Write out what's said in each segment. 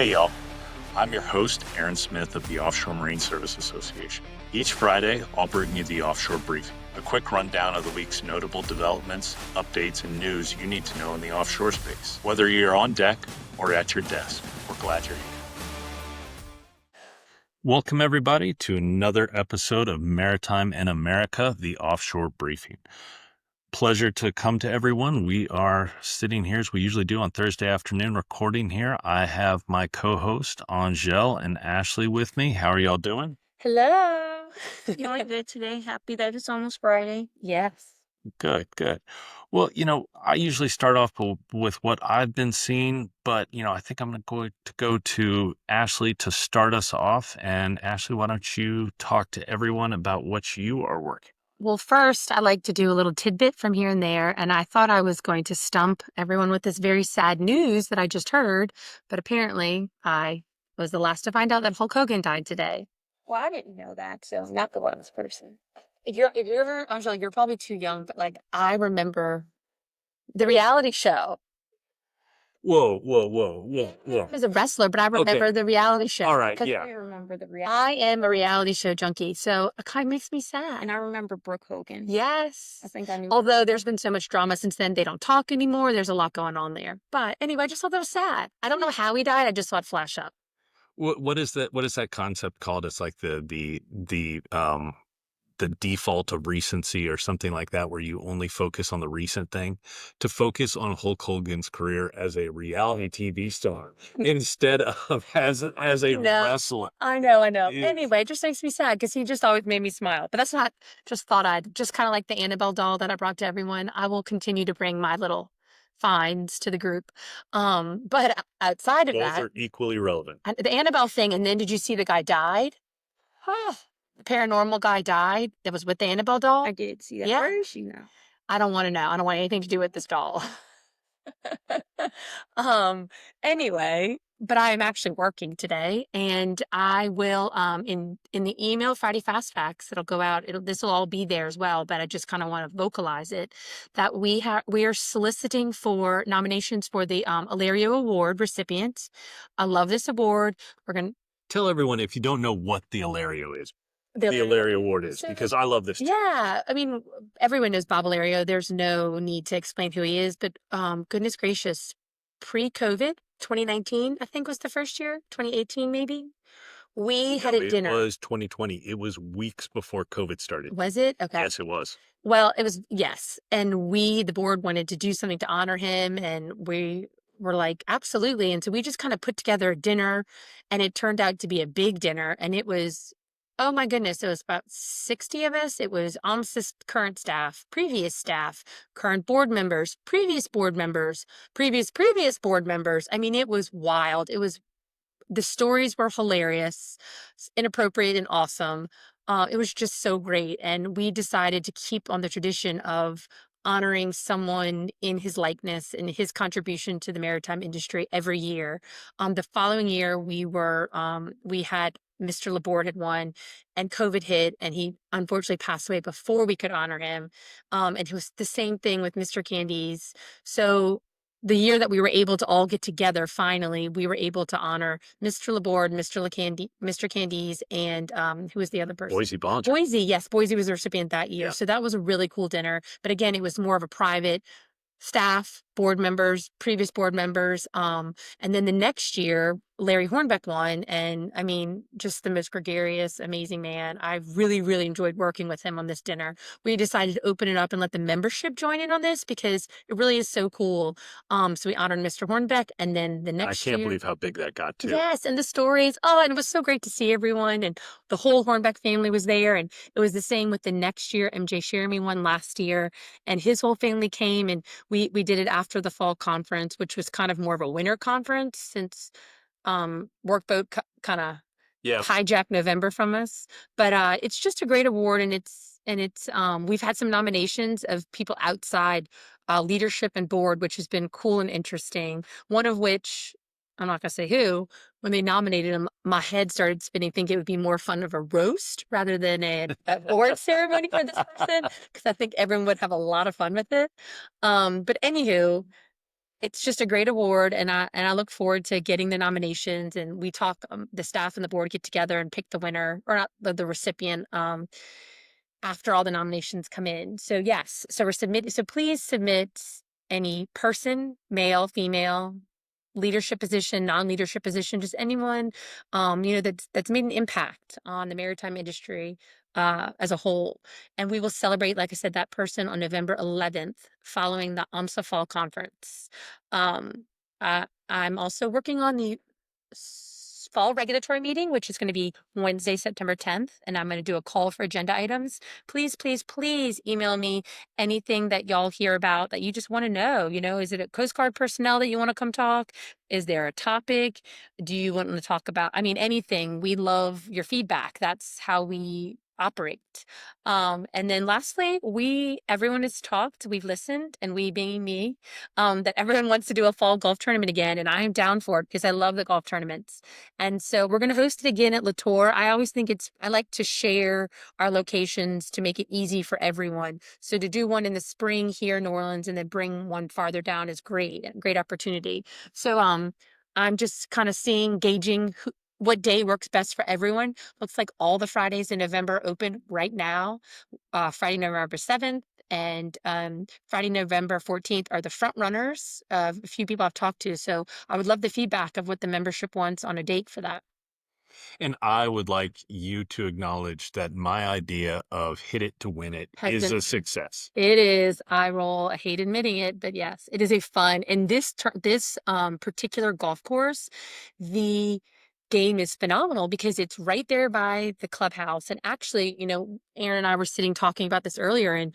Hey y'all, I'm your host, Aaron Smith of the Offshore Marine Service Association. Each Friday, I'll bring you the Offshore Briefing, a quick rundown of the week's notable developments, updates, and news you need to know in the offshore space. Whether you're on deck or at your desk, we're glad you're here. Welcome everybody to another episode of Maritime in America, the Offshore Briefing. Pleasure to come to everyone. We are sitting here as we usually do on Thursday afternoon recording here. I have my co-host Angel and Ashley with me. How are y'all doing? Hello. Feeling good today. Happy that it's almost Friday. Yes. Good. Well, I usually start off with what I've been seeing, but, I think I'm going to go to Ashley to start us off. And Ashley, why don't you talk to everyone about what you are working? Well, first, I like to do a little tidbit from here and there, and I thought I was going to stump everyone with this very sad news that I just heard, but apparently I was the last to find out that Hulk Hogan died today. Well, I didn't know that, so I'm not the last person. If you're ever, Angela, you're probably too young, but I remember the reality show. Whoa. I was a wrestler, but I remember the reality show. All right, yeah. I remember the reality. I am a reality show junkie, so it kind of makes me sad. And I remember Brooke Hogan. Yes. I think I knew. Although there's been so much drama since then, they don't talk anymore. There's a lot going on there. But anyway, I just thought that was sad. I don't know how he died. I just saw it flash up. What is that? What is that concept called? It's like the default of recency or something like that, where you only focus on the recent thing. To focus on Hulk Hogan's career as a reality TV star instead of as a wrestler. I know. Anyway, it just makes me sad because he just always made me smile. But that's not, just thought I'd, just kind of like the Annabelle doll that I brought to everyone. I will continue to bring my little finds to the group. But outside of Both that, are equally relevant. the Annabelle thing, and then did you see the guy died? The paranormal guy died that was with the Annabelle doll? I did see that. Yeah. Where is she now? I don't want to know. I don't want anything to do with this doll. Anyway, but I am actually working today, and I will in the email Friday Fast Facts, it'll go out. This will all be there as well, but I just kind of want to vocalize it that we are soliciting for nominations for the Alario Award recipients. I love this award. We're going to tell everyone, if you don't know what the Alario is, the Alario Award is, because I love this too. Yeah, I mean, everyone knows Bob Alario. There's no need to explain who he is, but goodness gracious, pre-COVID, 2019, I think was the first year, 2018 maybe. We had a dinner. It was 2020. It was weeks before COVID started. Was it? Okay. Yes, it was. Well, it was, yes. And the board wanted to do something to honor him, and we were like, absolutely. And so we just kind of put together a dinner, and it turned out to be a big dinner, and it was, oh my goodness, it was about 60 of us. It was OMSIS current staff, previous staff, current board members, previous board members, previous board members. I mean, it was wild. The stories were hilarious, inappropriate, and awesome. It was just so great. And we decided to keep on the tradition of honoring someone in his likeness and his contribution to the maritime industry every year. The following year, we had Mr. Laborde had won, and COVID hit, and he unfortunately passed away before we could honor him. And it was the same thing with Mr. Candies. So the year that we were able to all get together, finally, we were able to honor Mr. Laborde, Mr. Candies, and who was the other person? Boise Bonds. Boise, yes. Boise was the recipient that year. Yeah. So that was a really cool dinner. But again, it was more of a private staff, board members, previous board members. And then the next year, Larry Hornbeck won. And I mean, just the most gregarious, amazing man. I really, really enjoyed working with him on this dinner. We decided to open it up and let the membership join in on this because it really is so cool. So we honored Mr. Hornbeck, and then the next year. I can't believe how big that got too. Yes, and the stories. Oh, and it was so great to see everyone, and the whole Hornbeck family was there. And it was the same with the next year. MJ Sheremy won last year, and his whole family came, and we did it after the fall conference, which was kind of more of a winter conference since Workboat kind of hijacked November from us. But it's just a great award, and it's we've had some nominations of people outside leadership and board, which has been cool and interesting. One of which, I'm not gonna say who, when they nominated him, my head started spinning, thinking it would be more fun of a roast rather than an award ceremony for this person, because I think everyone would have a lot of fun with it. But anywho, it's just a great award, and I look forward to getting the nominations. And we talk, the staff and the board get together and pick the winner, or not the recipient, after all the nominations come in. So yes, so we're submitting. So please submit any person, male, female, leadership position, non-leadership position, just anyone, that's made an impact on the maritime industry as a whole. And we will celebrate, like I said, that person on November 11th following the AMSA Fall Conference. I'm also working on the fall regulatory meeting, which is going to be Wednesday, September 10th, and I'm going to do a call for agenda items. Please, please, please email me anything that y'all hear about that you just want to know. Is it a Coast Guard personnel that you want to come talk? Is there a topic? Do you want to talk about, anything? We love your feedback. That's how we operate. And then lastly, everyone has talked, we've listened, and we being me, that everyone wants to do a fall golf tournament again. And I am down for it because I love the golf tournaments. And so we're going to host it again at Latour. I always think I like to share our locations to make it easy for everyone. So to do one in the spring here in New Orleans and then bring one farther down is great, great opportunity. So, I'm just kind of gauging what day works best for everyone. Looks like all the Fridays in November open right now. Friday, November 7th and Friday, November 14th are the front runners of a few people I've talked to. So I would love the feedback of what the membership wants on a date for that. And I would like you to acknowledge that my idea of hit it to win it Has is been a success. It is. I roll. I hate admitting it, but yes, it is a fun. And this particular golf course, the game is phenomenal because it's right there by the clubhouse. And actually, Aaron and I were sitting talking about this earlier, and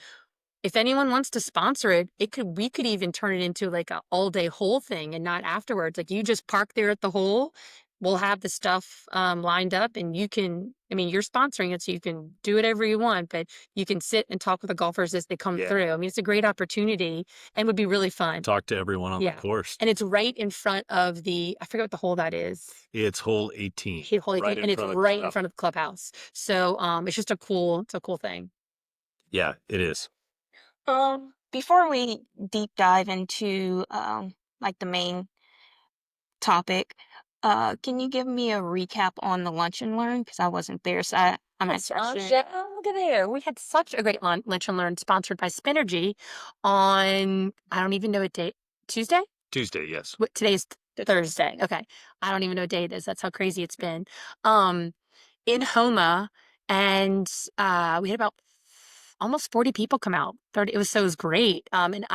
if anyone wants to sponsor it, we could even turn it into like a all day hole thing and not afterwards. Like you just park there at the hole. We'll have the stuff lined up and you're sponsoring it, so you can do whatever you want, but you can sit and talk with the golfers as they come through. It's a great opportunity and would be really fun. Talk to everyone on the course. And it's right in front of I forget what the hole that is. It's hole 18. Hole 18, and it's right in front of the clubhouse. So it's just it's a cool thing. Yeah, it is. Before we deep dive into like the main topic, can you give me a recap on the lunch and learn? Because I wasn't there, so I'm interested. Oh, look at there. We had such a great lunch and learn sponsored by Spinergy on, I don't even know what date. Tuesday? Tuesday, yes. Today's Thursday. Okay. I don't even know what day it is. That's how crazy it's been. In Homa, and we had about almost 40 people come out. 30. It was great. And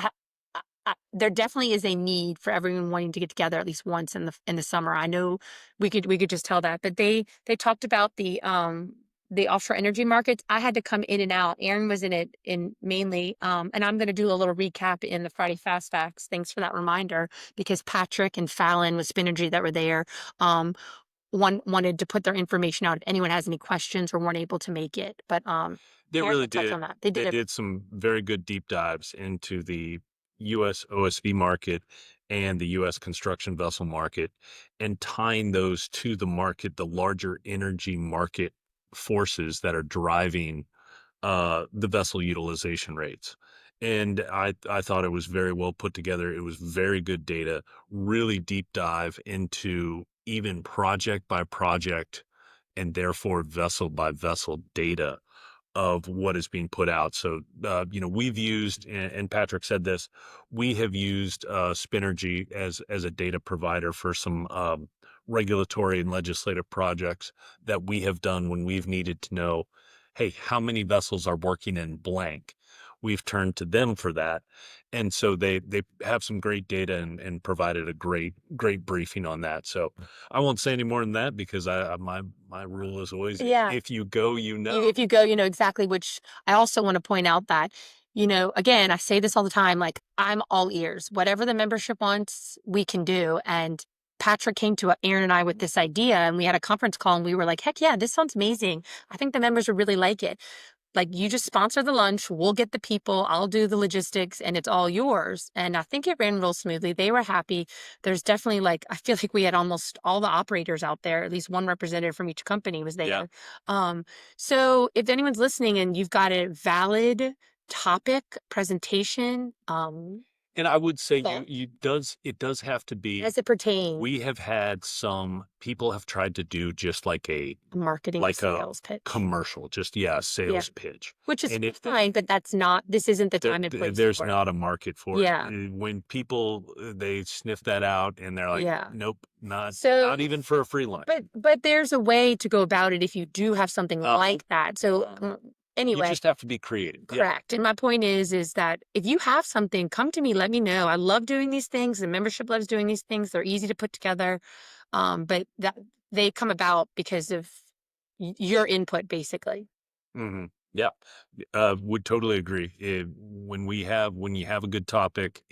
there definitely is a need for everyone wanting to get together at least once in the summer. I know we could just tell that, but they talked about the offshore energy markets. I had to come in and out. Aaron was in it mainly, and I'm going to do a little recap in the Friday Fast Facts. Thanks for that reminder, because Patrick and Fallon with Spinergy that were there, wanted to put their information out if anyone has any questions or weren't able to make it. But they really did. On that. They did some very good deep dives into the U.S. OSV market and the U.S. construction vessel market, and tying those to the market, the larger energy market forces that are driving the vessel utilization rates. And I thought it was very well put together. It was very good data, really deep dive into even project by project and therefore vessel by vessel data of what is being put out. So, we've used, and Patrick said this, we have used Spinergy as a data provider for some regulatory and legislative projects that we have done when we've needed to know, hey, how many vessels are working in blank? We've turned to them for that. And so they have some great data and provided a great briefing on that. So I won't say any more than that, because my rule is always, if you go, if you go, exactly, which I also want to point out that, again, I say this all the time, like I'm all ears. Whatever the membership wants, we can do. And Patrick came to Aaron and I with this idea, and we had a conference call, and we were like, heck yeah, this sounds amazing. I think the members would really like it. Like, you just sponsor the lunch, we'll get the people, I'll do the logistics, and it's all yours. And I think it ran real smoothly. They were happy. There's definitely, I feel like we had almost all the operators out there. At least one representative from each company was there. Yeah. So if anyone's listening and you've got a valid topic presentation, And I would say Well, it does have to be. as it pertains We have had some people have tried to do just to marketing or like a sales pitch. commercial, just, yeah, a Yeah. sales pitch. Which is And if fine, but that's not this isn't the time and place there's for it. not a market for it. Yeah. When people, they sniff that out and they're like, Yeah. "Nope, So, not even for a free lunch." but there's a way to go about it if you do have something Uh, like that. So, you anyway, just have to be creative. Yeah. correct. And my point is that if you have something, come to me, let me know. I love doing these things. The membership loves doing these things. They're easy to put together. But that they come about because of your input, basically. Mhm. Yeah. Would totally agree. When you have a good topic,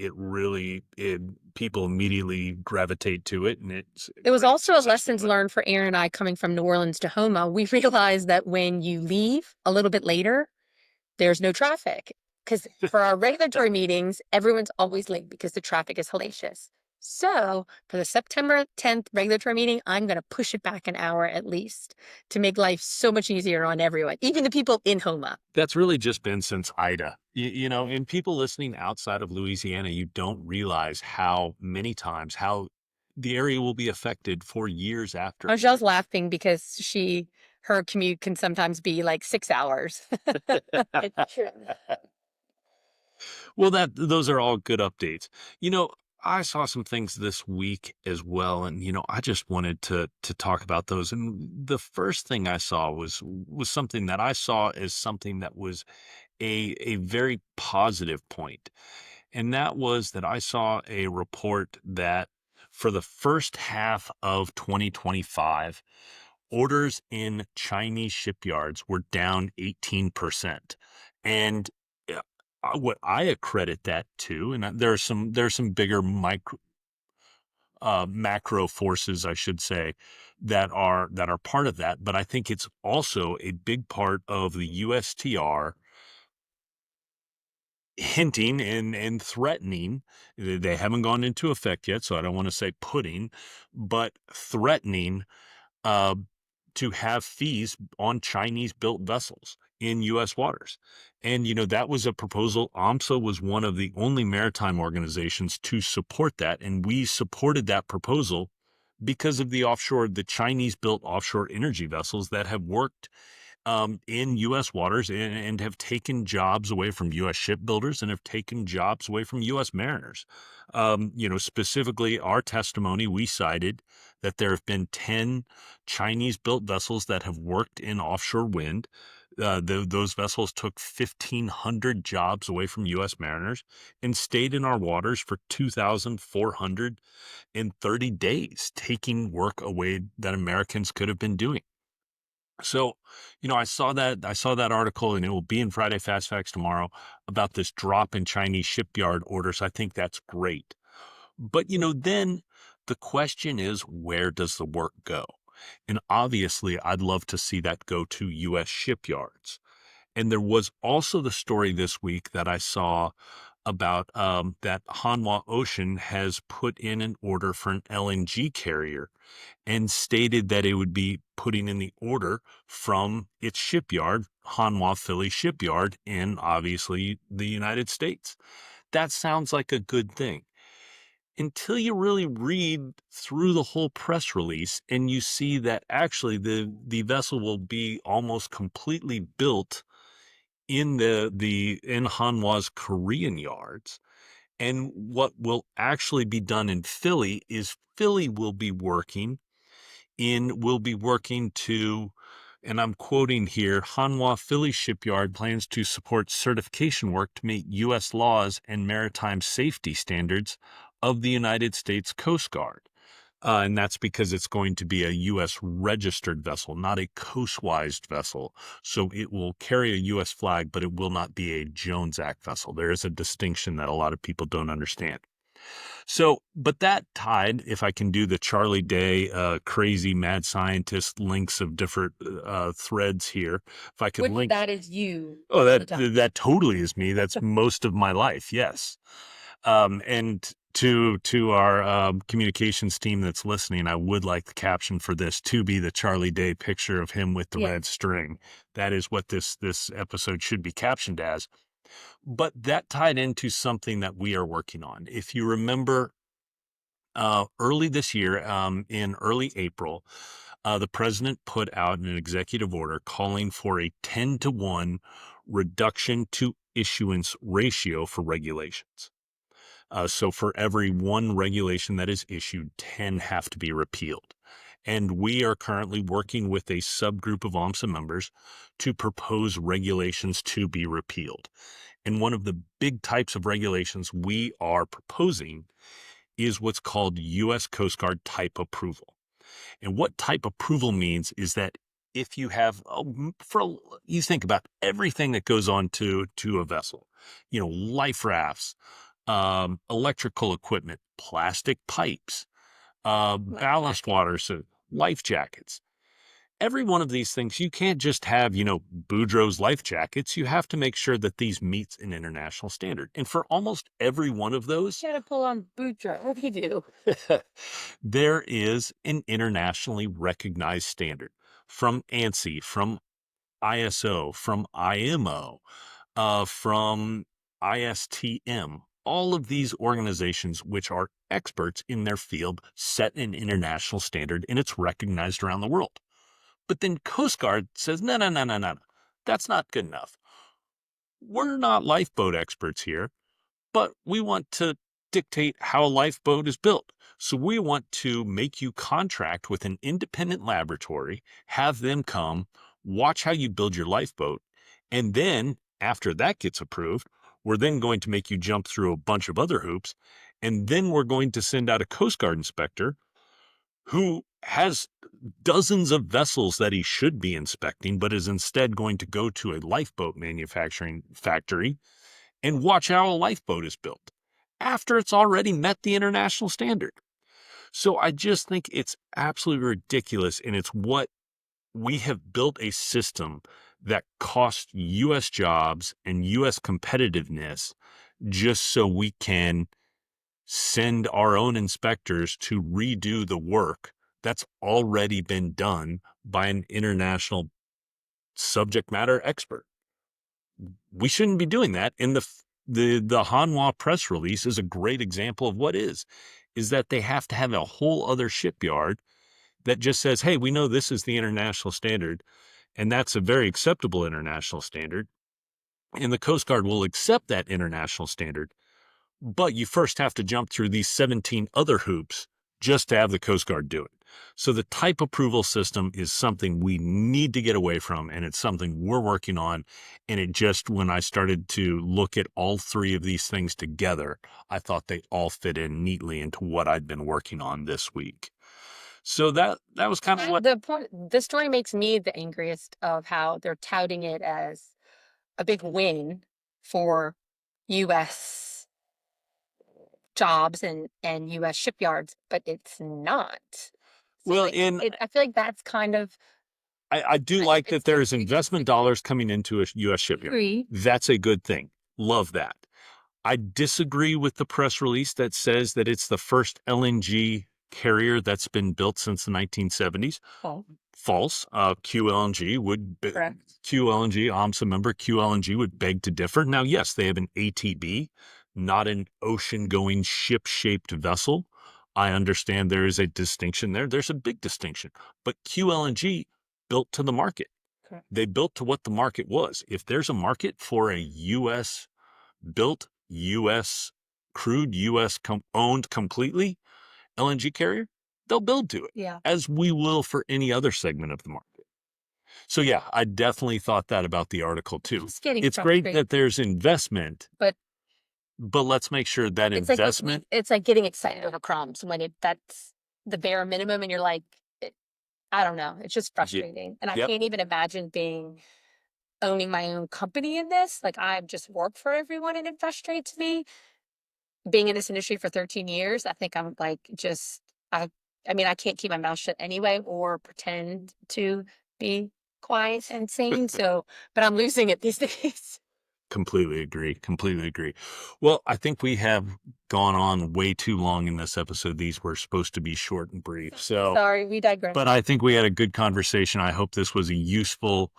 people immediately gravitate to it, and it's a It was great also a successful lessons event. learned for Aaron and I coming from New Orleans to Homa. We realized that when you leave a little bit later, there's no traffic. Because for our regulatory meetings, everyone's always late because the traffic is hellacious. So for the September 10th regulatory meeting, I'm going to push it back an hour at least to make life so much easier on everyone, even the people in Homa. That's really just been since Ida. And people listening outside of Louisiana, you don't realize how many times how the area will be affected for years after. Angel's laughing because her commute can sometimes be like 6 hours. It's true. Well, those are all good updates. You know, I saw some things this week as well, and I just wanted to talk about those. And the first thing I saw was something that I saw as something that was a very positive point, and that was that I saw a report that for the first half of 2025, orders in Chinese shipyards were down 18%. And what I accredit that to, and there's some bigger macro forces, I should say, that are part of that. But I think it's also a big part of the USTR hinting and threatening. They haven't gone into effect yet, so I don't want to say putting, but threatening uh, to have fees on Chinese built vessels in U.S. waters. And, that was a proposal. AMSA was one of the only maritime organizations to support that. And we supported that proposal because of the Chinese built offshore energy vessels that have worked in U.S. waters and have taken jobs away from U.S. shipbuilders and have taken jobs away from U.S. mariners. Specifically, our testimony, we cited that there have been 10 Chinese built vessels that have worked in offshore wind. Those vessels took 1,500 jobs away from U.S. mariners and stayed in our waters for 2,430 days, taking work away that Americans could have been doing. So, I saw that article, and it will be in Friday Fast Facts tomorrow about this drop in Chinese shipyard orders. I think that's great. But, then the question is, where does the work go? And obviously, I'd love to see that go to U.S. shipyards. And there was also the story this week that I saw about that Hanwha Ocean has put in an order for an LNG carrier and stated that it would be putting in the order from its shipyard, Hanwha Philly Shipyard, in obviously the United States. That sounds like a good thing until you really read through the whole press release and you see that actually the vessel will be almost completely built in in Hanwha's Korean yards. And what will actually be done in Philly is Philly will be working to, and I'm quoting here, Hanwha Philly Shipyard plans to support certification work to meet U.S. laws and maritime safety standards of the United States Coast Guard. And that's because it's going to be a U.S. registered vessel, not a coastwise vessel. So it will carry a U.S. flag, but it will not be a Jones Act vessel. There is a distinction that a lot of people don't understand. So, but that tied, if I can do the Charlie Day crazy mad scientist links of different threads here, if I could Which link. that is you Oh, all the time. that totally is me. That's most of my life. Yes. And to our communications team that's listening, I would like the caption for this to be the Charlie Day picture of him with the Yeah. red string. That is what this episode should be captioned as. But that tied into something that we are working on. If you remember, early this year, in early April, the president put out an executive order calling for a 10-to-1 reduction to issuance ratio for regulations. So for every one regulation that is issued, 10 have to be repealed. And we are currently working with a subgroup of OMSA members to propose regulations to be repealed. And one of the big types of regulations we are proposing is what's called U.S. Coast Guard type approval. And what type approval means is that if you have, you think about everything that goes on to a vessel, life rafts, electrical equipment, plastic pipes, ballast water, so life jackets. Every one of these things, you can't just have, Boudreaux's life jackets. You have to make sure that these meets an international standard. And for almost every one of those, You gotta pull on Boudreaux. What do you do? there is an internationally recognized standard from ANSI, from ISO, from IMO, from ISTM. All of these organizations, which are experts in their field, set an international standard and it's recognized around the world. But then Coast Guard says, no, no, no, no, no, that's not good enough. We're not lifeboat experts here, but we want to dictate how a lifeboat is built. So we want to make you contract with an independent laboratory, have them come, watch how you build your lifeboat, and then after that gets approved, we're then going to make you jump through a bunch of other hoops, and then we're going to send out a Coast Guard inspector who has dozens of vessels that he should be inspecting, but is instead going to go to a lifeboat manufacturing factory and watch how a lifeboat is built after it's already met the international standard. So I just think it's absolutely ridiculous. And it's what we have built a system that costs U.S. jobs and U.S. competitiveness just so we can send our own inspectors to redo the work that's already been done by an international subject matter expert. We shouldn't be doing that. And the Hanwha press release is a great example of what is that they have to have a whole other shipyard that just says, hey, we know this is the international standard, and that's a very acceptable international standard. And the Coast Guard will accept that international standard. But you first have to jump through these 17 other hoops just to have the Coast Guard do it. So the type approval system is something we need to get away from, and it's something we're working on. And it just, when I started to look at all three of these things together, I thought they all fit in neatly into what I'd been working on this week. So that was kind of what The story makes me the angriest of how they're touting it as a big win for U.S. jobs and U.S. shipyards, but it's not. So well, in I feel like that's kind of I do like that it's there's investment dollars coming into a U.S. shipyard. agree. That's a good thing. Love that. I disagree with the press release that says that it's the first LNG carrier that's been built since the 1970s. Oh, False. QLNG correct. QLNG, OMSA member QLNG would beg to differ. Now, yes, they have an ATB, not an ocean-going ship-shaped vessel. I understand there is a distinction there. There's a big distinction. But QLNG built to the market. Correct. They built to what the market was. If there's a market for a U.S. built, U.S. crewed, U.S. owned completely LNG carrier, they'll build to it, Yeah. as we will for any other segment of the market. So yeah, I definitely thought that about the article too. It's getting It's great frustrating. that there's investment, But let's make sure that it's investment. it's like getting excited over crumbs when that's the bare minimum, and you're like, I don't know. It's just frustrating, and I Yep. can't even imagine owning my own company in this. Like, I just work for everyone, and it frustrates me. Being in this industry for 13 years, I think I'm like I mean, I can't keep my mouth shut anyway or pretend to be quiet and sane. So, but I'm losing it these days. Completely agree. Completely agree. Well, I think we have gone on way too long in this episode. These were supposed to be short and brief. So, Sorry, we digress. but I think we had a good conversation. I hope this was a useful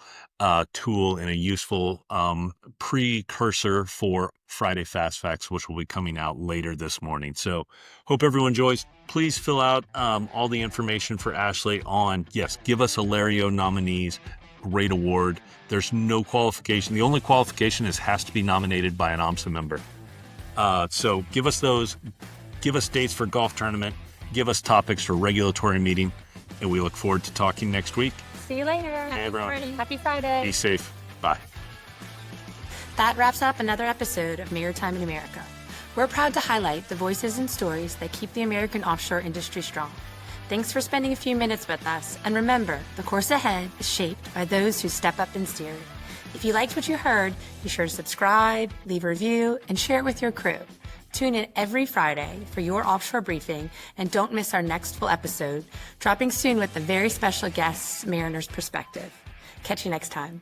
tool and a useful precursor for Friday Fast Facts, which will be coming out later this morning. So, hope everyone enjoys. Please fill out all the information for Ashley on, yes, give us Alario nominees. Great award. There's no qualification. The only qualification is has to be nominated by an OMSA member. So give us those. Give us dates for golf tournament. Give us topics for regulatory meeting. And we look forward to talking next week. See you later. Hey, everyone. Happy Friday. Be safe. Bye. That wraps up another episode of Maritime in America. We're proud to highlight the voices and stories that keep the American offshore industry strong. Thanks for spending a few minutes with us, and remember, the course ahead is shaped by those who step up and steer it. If you liked what you heard, be sure to subscribe, leave a review, and share it with your crew. Tune in every Friday for your offshore briefing, and don't miss our next full episode, dropping soon with a very special guest's mariner's perspective. Catch you next time.